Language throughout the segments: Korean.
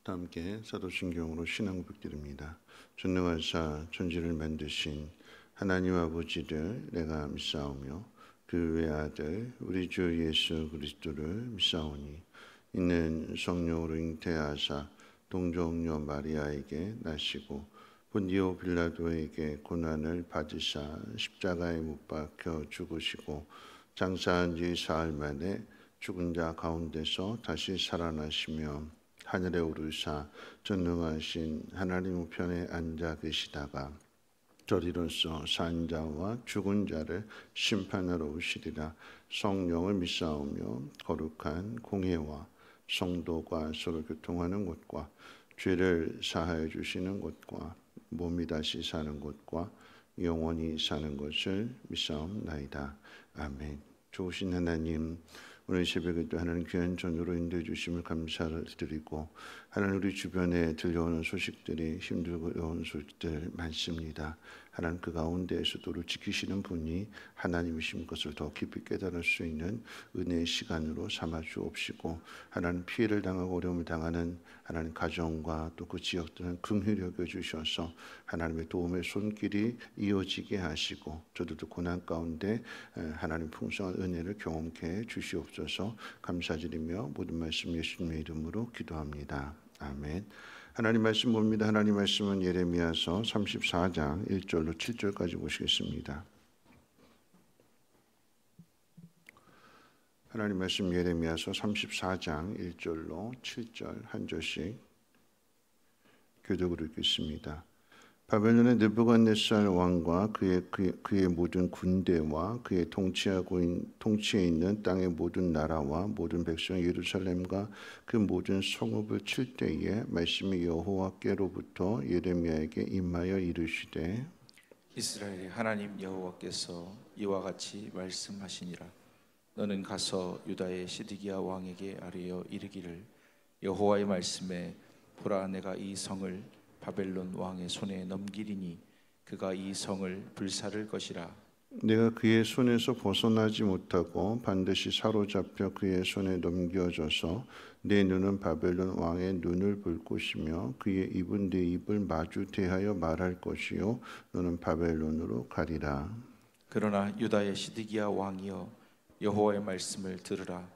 다 함께 사도신경으로 신앙 고백드립니다. 전능하사 천지를 만드신 하나님 아버지를 내가 믿사오며 그 외아들 우리 주 예수 그리스도를 믿사오니 이는 성령으로 잉태하사 동정녀 마리아에게 나시고 본디오 빌라도에게 고난을 받으사 십자가에 못 박혀 죽으시고 장사한 지 사흘 만에 죽은 자 가운데서 다시 살아나시며 하늘에 오르사 전능하신 하나님 우편에 앉아 계시다가 저리로서 산 자와 죽은 자를 심판하러 오시리라. 성령을 믿사오며 거룩한 공회와 성도가 서로 교통하는 곳과 죄를 사하여 주시는 곳과 몸이 다시 사는 곳과 영원히 사는 것을 믿사옵나이다. 아멘. 좋으신 하나님, 오늘 새벽에도 하나님 귀한 전으로 인도해 주심을 감사를 드리고, 하나님 우리 주변에 들려오는 소식들이 힘들고 어려운 소식들 많습니다. 하나님 그 가운데에서도 우리를 지키시는 분이 하나님이신 것을 더 깊이 깨달을 수 있는 은혜의 시간으로 삼아 주옵시고, 하나님 피해를 당하고 어려움을 당하는 하나님 가정과 또 그 지역들은 긍휼히 여겨 주셔서 하나님의 도움의 손길이 이어지게 하시고, 저들도 고난 가운데 하나님 풍성한 은혜를 경험케 해 주시옵소서. 감사드리며 모든 말씀 예수님의 이름으로 기도합니다. 아멘. 하나님 말씀 봅니다. 하나님 말씀은 예레미야서 34장 1절로 7절까지 보시겠습니다. 하나님 말씀 예레미야서 34장 1절로 7절 한 절씩 교독으로 읽겠습니다. 바벨론의 느부갓네살 왕과 그의 모든 군대와 그의 통치에 있는 땅의 모든 나라와 모든 백성 예루살렘과 그 모든 성읍을 칠 때에 말씀이 여호와께로부터 예레미야에게 임하여 이르시되, 이스라엘의 하나님 여호와께서 이와 같이 말씀하시니라. 너는 가서 유다의 시드기야 왕에게 아뢰어 이르기를, 여호와의 말씀에 보라, 내가 이 성을 바벨론 왕의 손에 넘기리니 그가 이 성을 불사를 것이라. 내가 그의 손에서 벗어나지 못하고 반드시 사로잡혀 그의 손에 넘겨져서 내 눈은 바벨론 왕의 눈을 볼 것이며 그의 입은 내 입을 마주 대하여 말할 것이요 너는 바벨론으로 가리라. 그러나 유다의 시드기야 왕이여, 여호와의 말씀을 들으라.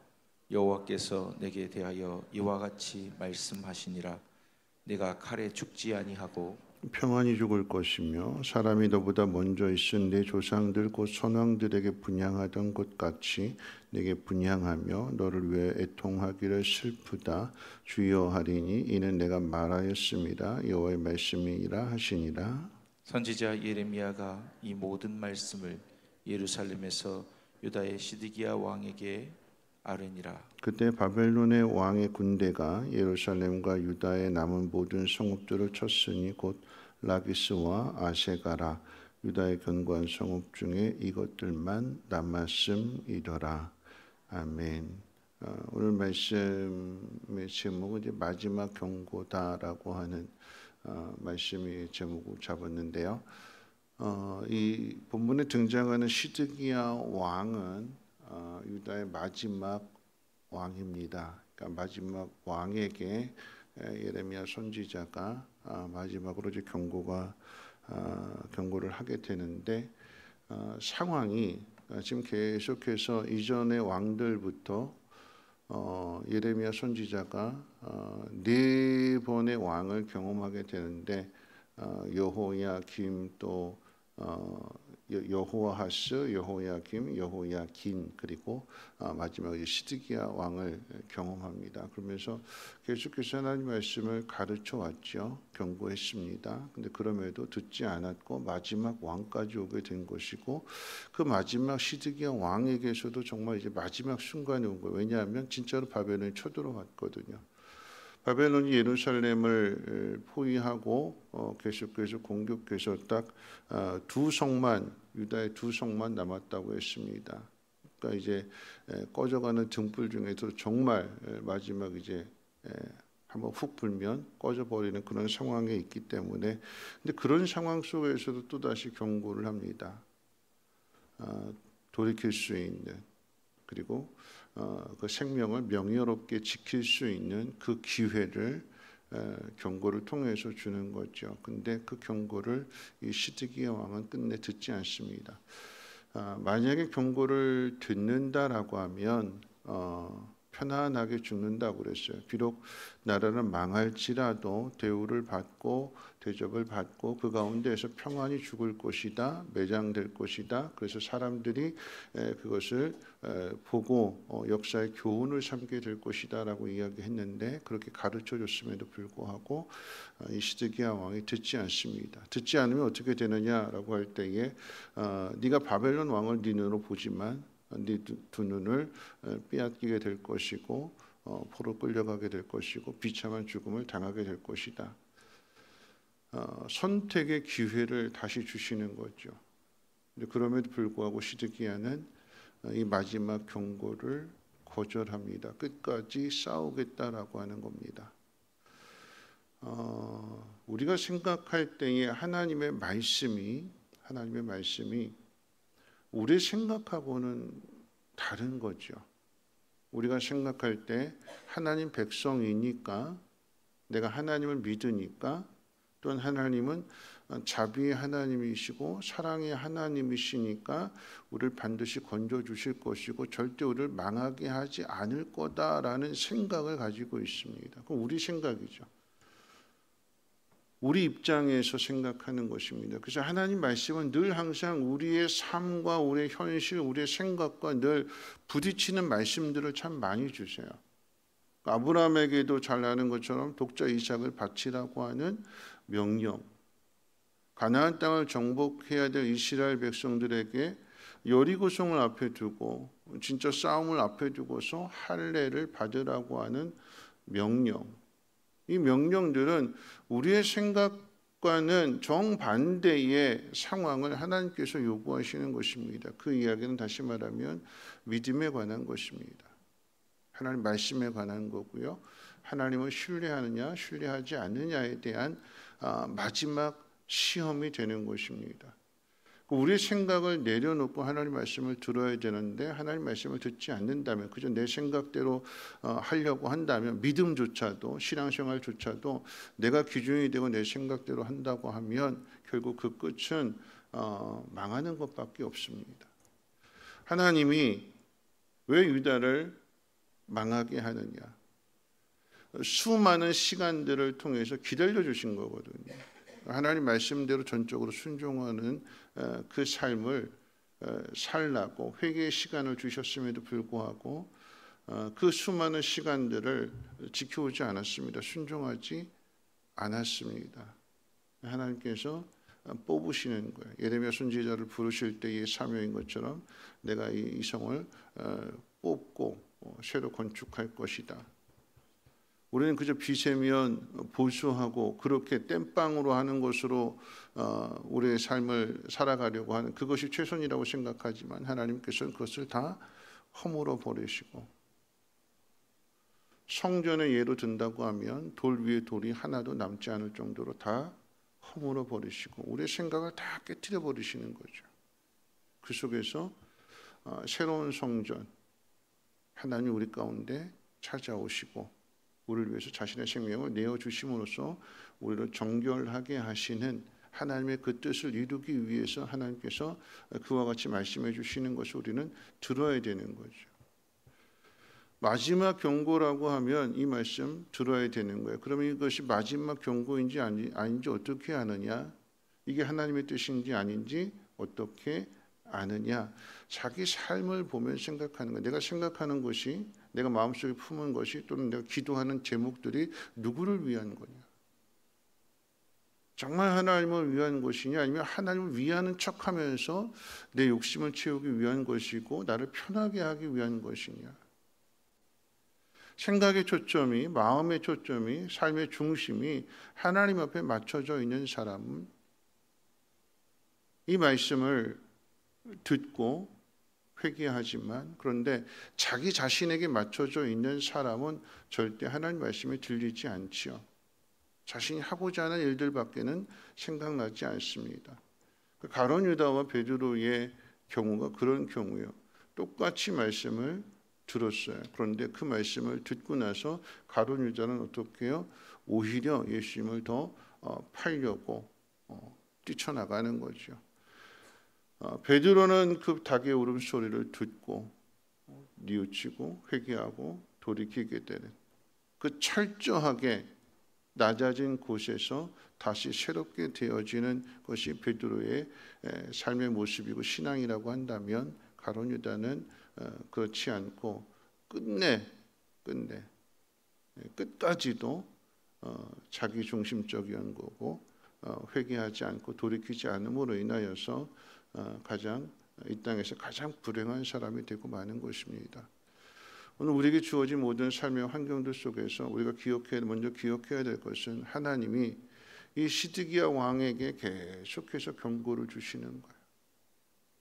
여호와께서 내게 대하여 이와 같이 말씀하시니라. 내가 칼에 죽지 아니하고 평안히 죽을 것이며 사람이 너보다 먼저 있은 내 조상들 곧 선왕들에게 분향하던 것 같이 내게 분향하며 너를 위해 애통하기를 슬프다 주여 하리니 이는 내가 말하였습니다. 여호와의 말씀이라 하시니라. 선지자 예레미야가 이 모든 말씀을 예루살렘에서 유다의 시드기야 왕에게 아뢰니라. 그때 바벨론의 왕의 군대가 예루살렘과 유다의 남은 모든 성읍들을 쳤으니 곧 라기스와 아세가라 유다의 견고한 성읍 중에 이것들만 남았음이더라. 아멘. 오늘 말씀의 제목은 이제 마지막 경고다라고 하는 말씀이 제목을 잡았는데요. 이 본문에 등장하는 시드기야 왕은 유다의 마지막 왕입니다. 그러니까 마지막 왕에게 예레미야 선지자가 마지막으로 이제 경고를 하게 되는데, 상황이 지금 계속해서 이전의 왕들부터 예레미야 선지자가 네 번의 왕을 경험하게 되는데, 여호야김 또 여호아하스, 여호야김, 여호야긴 그리고 마지막에 시드기야 왕을 경험합니다. 그러면서 계속해서 하나님 말씀을 가르쳐 왔죠. 경고했습니다. 근데 그럼에도 듣지 않았고 마지막 왕까지 오게 된 것이고, 그 마지막 시드기야 왕에게서도 정말 이제 마지막 순간이 온 거예요. 왜냐하면 진짜로 바벨론이 쳐들어왔거든요. 바벨론이 예루살렘을 포위하고 계속해서 공격해서 딱 두 성만, 유다의 두 성만 남았다고 했습니다. 그러니까 이제 꺼져가는 등불 중에서 정말 마지막 이제 한번 훅 불면 꺼져버리는 그런 상황에 있기 때문에, 근데 그런 상황 속에서도 또 다시 경고를 합니다. 돌이킬 수 있는, 그리고 그 생명을 명예롭게 지킬 수 있는 그 기회를 경고를 통해서 주는 거죠. 근데 그 경고를 이 시드기야 왕은 끝내 듣지 않습니다. 만약에 경고를 듣는다라고 하면 편안하게 죽는다고 그랬어요. 비록 나라는 망할지라도 대우를 받고 대접을 받고 그 가운데에서 평안히 죽을 것이다, 매장될 것이다. 그래서 사람들이 그것을 보고 역사의 교훈을 삼게 될 것이다라고 이야기했는데 그렇게 가르쳐 줬음에도 불구하고 이 시드기야 왕이 듣지 않습니다. 듣지 않으면 어떻게 되느냐라고 할 때에 네가 바벨론 왕을 네 눈으로 보지만 네 두 눈을 빼앗기게 될 것이고 포로 끌려가게 될 것이고 비참한 죽음을 당하게 될 것이다. 선택의 기회를 다시 주시는 거죠. 그럼에도 불구하고 시드기야는 이 마지막 경고를 거절합니다. 끝까지 싸우겠다라고 하는 겁니다. 우리가 생각할 때에 하나님의 말씀이 우리 생각하고는 다른 거죠. 우리가 생각할 때 하나님 백성이니까 내가 하나님을 믿으니까 또한 하나님은 자비의 하나님이시고 사랑의 하나님이시니까 우리를 반드시 건져 주실 것이고 절대 우리를 망하게 하지 않을 거다라는 생각을 가지고 있습니다. 그건 우리 생각이죠. 우리 입장에서 생각하는 것입니다. 그래서 하나님 말씀은 늘 항상 우리의 삶과 우리의 현실, 우리의 생각과 늘 부딪히는 말씀들을 참 많이 주세요. 아브라함에게도 잘 아는 것처럼 독자 이삭을 바치라고 하는 명령, 가나안 땅을 정복해야 될 이스라엘 백성들에게 여리고성을 앞에 두고 진짜 싸움을 앞에 두고서 할례를 받으라고 하는 명령, 이 명령들은 우리의 생각과는 정반대의 상황을 하나님께서 요구하시는 것입니다. 그 이야기는 다시 말하면 믿음에 관한 것입니다. 하나님 말씀에 관한 거고요. 하나님을 신뢰하느냐 신뢰하지 않느냐에 대한 마지막 시험이 되는 것입니다. 우리의 생각을 내려놓고 하나님 말씀을 들어야 되는데 하나님 말씀을 듣지 않는다면 그저 내 생각대로 하려고 한다면 믿음조차도 신앙생활조차도 내가 기준이 되고 내 생각대로 한다고 하면 결국 그 끝은 망하는 것밖에 없습니다. 하나님이 왜 유다를 망하게 하느냐? 수많은 시간들을 통해서 기다려 주신 거거든요. 하나님 말씀대로 전적으로 순종하는 그 삶을 살라고 회개의 시간을 주셨음에도 불구하고 그 수많은 시간들을 지켜오지 않았습니다. 순종하지 않았습니다. 하나님께서 뽑으시는 거예요. 예레미야 선지자를 부르실 때의 사명인 것처럼 내가 이 성을 뽑고 새로 건축할 것이다. 우리는 그저 비세면 보수하고 그렇게 땜빵으로 하는 것으로 우리의 삶을 살아가려고 하는 그것이 최선이라고 생각하지만 하나님께서는 그것을 다 허물어 버리시고 성전의 예로 든다고 하면 돌 위에 돌이 하나도 남지 않을 정도로 다 허물어 버리시고 우리의 생각을 다 깨트려 버리시는 거죠. 그 속에서 새로운 성전 하나님 우리 가운데 찾아오시고 우리를 위해서 자신의 생명을 내어주심으로써 우리를 정결하게 하시는 하나님의 그 뜻을 이루기 위해서 하나님께서 그와 같이 말씀해 주시는 것을 우리는 들어야 되는 거죠. 마지막 경고라고 하면 이 말씀 들어야 되는 거예요. 그러면 이것이 마지막 경고인지 아닌지 어떻게 아느냐? 이게 하나님의 뜻인지 아닌지 어떻게 아느냐? 자기 삶을 보면 생각하는 거예요. 내가 생각하는 것이 내가 마음속에 품은 것이 또는 내가 기도하는 제목들이 누구를 위한 거냐? 정말 하나님을 위한 것이냐 아니면 하나님을 위하는 척하면서 내 욕심을 채우기 위한 것이고 나를 편하게 하기 위한 것이냐? 생각의 초점이 마음의 초점이 삶의 중심이 하나님 앞에 맞춰져 있는 사람은 이 말씀을 듣고 회개하지만 그런데 자기 자신에게 맞춰져 있는 사람은 절대 하나님 말씀이 들리지 않지요. 자신이 하고자 하는 일들밖에는 생각나지 않습니다. 가룟 유다와 베드로의 경우가 그런 경우예요. 똑같이 말씀을 들었어요. 그런데 그 말씀을 듣고 나서 가룟 유다는 어떻게 해요? 오히려 예수님을 더 팔려고 뛰쳐나가는 거죠. 베드로는 그 닭의 울음소리를 듣고 뉘우치고 회개하고 돌이키게 되는 그 철저하게 낮아진 곳에서 다시 새롭게 되어지는 것이 베드로의 삶의 모습이고 신앙이라고 한다면, 가룟 유다는 그렇지 않고 끝까지도 자기 중심적인 거고 회개하지 않고 돌이키지 않음으로 인하여서 이 땅에서 가장 불행한 사람이 되고 마는 것입니다. 오늘 우리에게 주어진 모든 삶의 환경들 속에서 우리가 먼저 기억해야 될 것은, 하나님이 이 시드기야 왕에게 계속해서 경고를 주시는 거예요.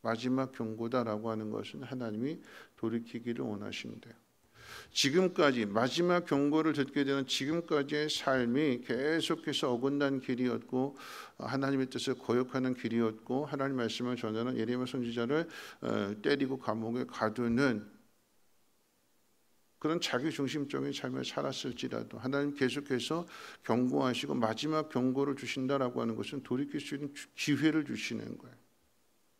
마지막 경고다라고 하는 것은 하나님이 돌이키기를 원하신대요. 지금까지 마지막 경고를 듣게 되는 지금까지의 삶이 계속해서 어긋난 길이었고 하나님의 뜻을 거역하는 길이었고, 하나님 말씀을 전하는 예레미야 선지자를 때리고 감옥에 가두는 그런 자기 중심적인 삶을 살았을지라도 하나님 계속해서 경고하시고 마지막 경고를 주신다라고 하는 것은 돌이킬 수 있는 기회를 주시는 거예요.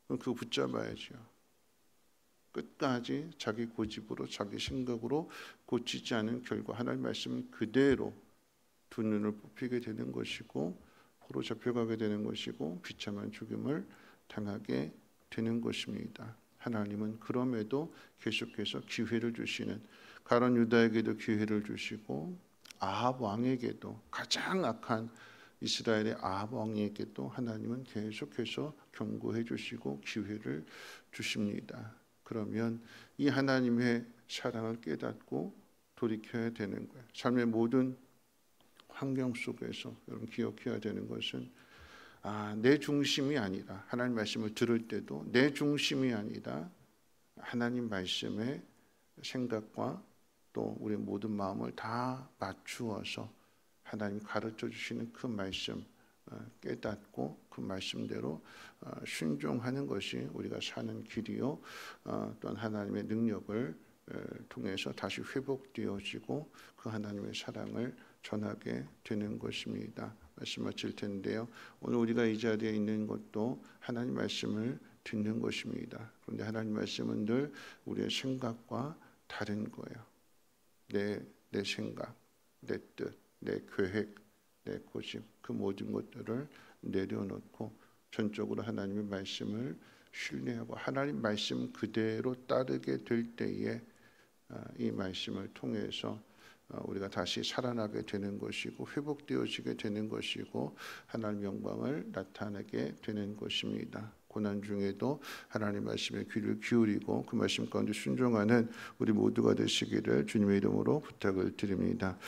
그럼 그거 붙잡아야죠. 끝까지 자기 고집으로 자기 생각으로 고치지 않은 결과 하나님 말씀은 그대로 두 눈을 뽑히게 되는 것이고 포로 잡혀가게 되는 것이고 비참한 죽음을 당하게 되는 것입니다. 하나님은 그럼에도 계속해서 기회를 주시는, 가룟 유다에게도 기회를 주시고 아합 왕에게도, 가장 악한 이스라엘의 아합 왕에게도 하나님은 계속해서 경고해 주시고 기회를 주십니다. 그러면 이 하나님의 사랑을 깨닫고 돌이켜야 되는 거예요. 삶의 모든 환경 속에서 여러분 기억해야 되는 것은 내 중심이 아니라, 하나님 말씀을 들을 때도 내 중심이 아니라 하나님 말씀의 생각과 또 우리 모든 마음을 다 맞추어서 하나님 가르쳐 주시는 그 말씀 깨닫고 그 말씀대로 순종하는 것이 우리가 사는 길이요, 또한 하나님의 능력을 통해서 다시 회복되어지고 그 하나님의 사랑을 전하게 되는 것입니다. 말씀 마칠 텐데요, 오늘 우리가 이 자리에 있는 것도 하나님 말씀을 듣는 것입니다. 그런데 하나님 말씀은 늘 우리의 생각과 다른 거예요. 내 생각, 내 뜻, 내 계획, 내 고집, 그 모든 것들을 내려놓고 전적으로 하나님의 말씀을 신뢰하고 하나님 말씀 그대로 따르게 될 때에 이 말씀을 통해서 우리가 다시 살아나게 되는 것이고 회복되어지게 되는 것이고 하나님 영광을 나타내게 되는 것입니다. 고난 중에도 하나님 말씀에 귀를 기울이고 그 말씀 가운데 순종하는 우리 모두가 되시기를 주님의 이름으로 부탁을 드립니다.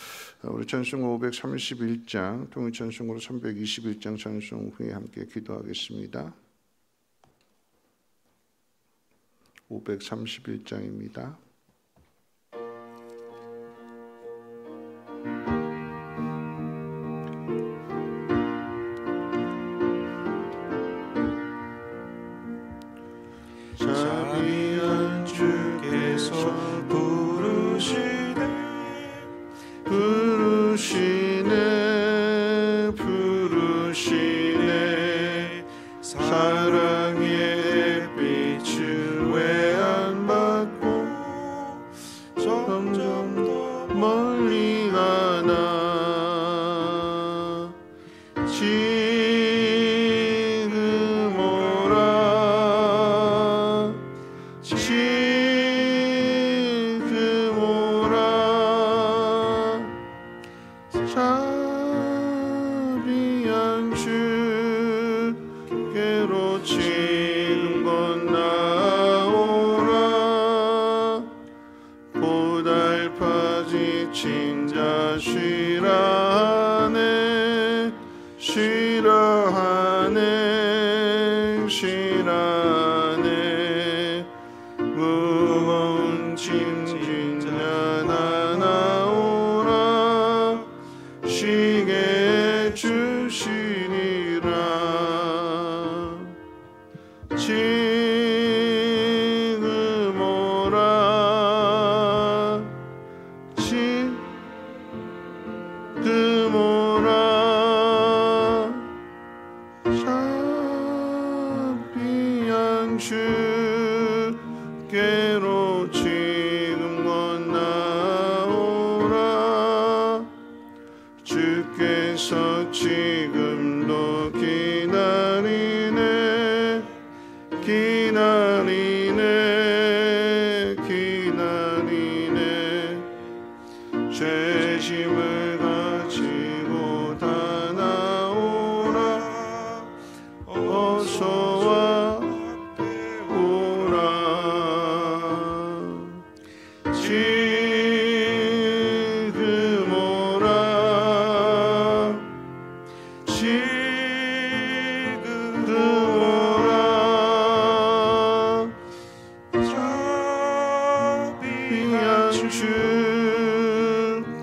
우리 찬송 531장 통일 찬송으로 321장 찬송 후에 함께 기도하겠습니다. 531장입니다. 자비한 주께서 부르시네 사랑의 빛을 왜 안 받고 점점 더 멀리 가나 지금 오라 지금 오라 자비한 주께로 지금 건너오라 고달파 지친 자 쉬라하네 쉬라하네 쉬라하네 무거운 짐진 자 나오라 쉬게 주시리라 지금 오라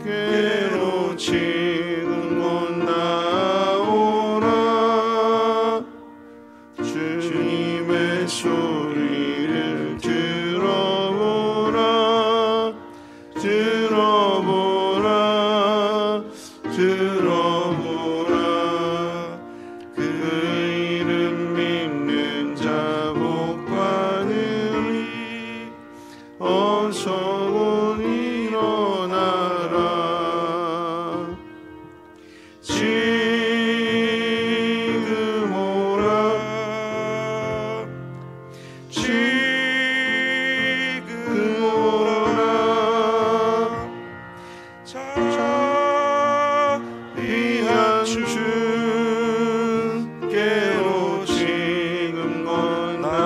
주께로 지금 곧 나오라. 주님의 소리를 들어보라. 들어보라. 들어보라. 그 이름 믿는 자 복 받으리. 어서 곧 일어나라. 지금 오라. 지금 오라. 자비한 주께로 지금 곧 나오라.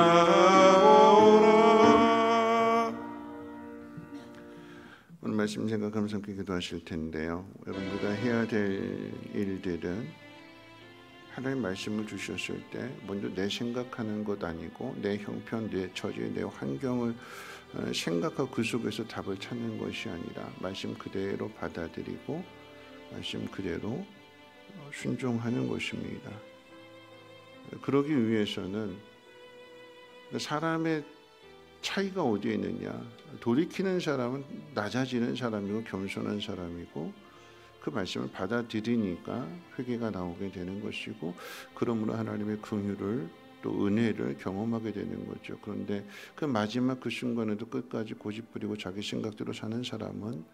오늘 말씀 생각하면서 함께 기도하실 텐데요. 여러분, 우리가 해야 될 일들은 하나님 말씀을 주셨을 때 먼저 내 생각하는 것 아니고 내 형편, 내 처지, 내 환경을 생각하고 그 속에서 답을 찾는 것이 아니라 말씀 그대로 받아들이고 말씀 그대로 순종하는 것입니다. 그러기 위해서는 사람의 차이가 어디에 있느냐? 돌이키는 사람은 낮아지는 사람이고 겸손한 사람이고 그 말씀을 받아들이니까 회개가 나오게 되는 것이고 그러므로 하나님의 긍휼을 또 은혜를 경험하게 되는 거죠. 그런데 그 마지막 그 순간에도 끝까지 고집부리고 자기 생각대로 사는 사람은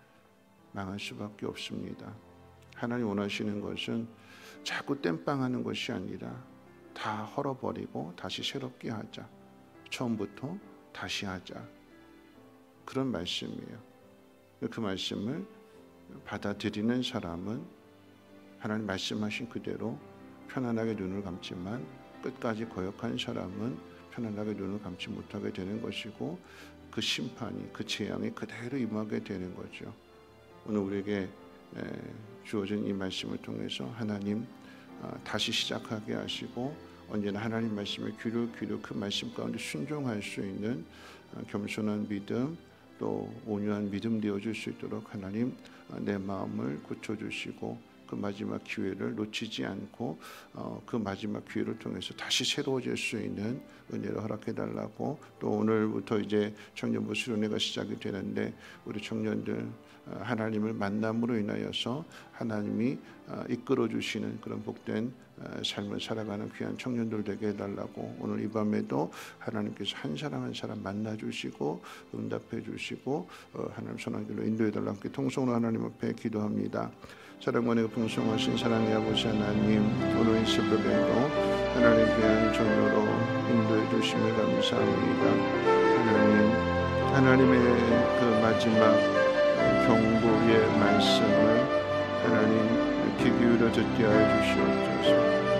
망할 수밖에 없습니다. 하나님 원하시는 것은 자꾸 땜빵하는 것이 아니라 다 헐어버리고 다시 새롭게 하자. 처음부터 다시 하자. 그런 말씀이에요. 그 말씀을 받아들이는 사람은 하나님 말씀하신 그대로 편안하게 눈을 감지만 끝까지 거역한 사람은 편안하게 눈을 감지 못하게 되는 것이고 그 심판이, 그 재앙이 그대로 임하게 되는 거죠. 오늘 우리에게 주어진 이 말씀을 통해서 하나님 다시 시작하게 하시고 언제나 하나님 말씀에 귀를 기울여 그 말씀 가운데 순종할 수 있는 겸손한 믿음 또 온유한 믿음 되어줄 수 있도록 하나님 내 마음을 고쳐주시고 그 마지막 기회를 놓치지 않고 그 마지막 기회를 통해서 다시 새로워질 수 있는 은혜를 허락해달라고 또 오늘부터 이제 청년부 수련회가 시작이 되는데 우리 청년들 하나님을 만남으로 인하여서 하나님이 이끌어 주시는 그런 복된 삶을 살아가는 귀한 청년들 되게 해달라고 오늘 이 밤에도 하나님께서 한 사람 한 사람 만나주시고 응답해 주시고 하나님 선한 길로 인도해 달라고 함께 통성으로 하나님 앞에 기도합니다. 사랑과 은혜가 풍성하신 사랑의 아버지 하나님, 오늘 이 새벽에도 하나님 귀한 전으로 인도해 주심을 감사합니다. 하나님의 그 마지막 경고의 말씀을 하나님 귀 기울여 듣게 하여 주시옵소서.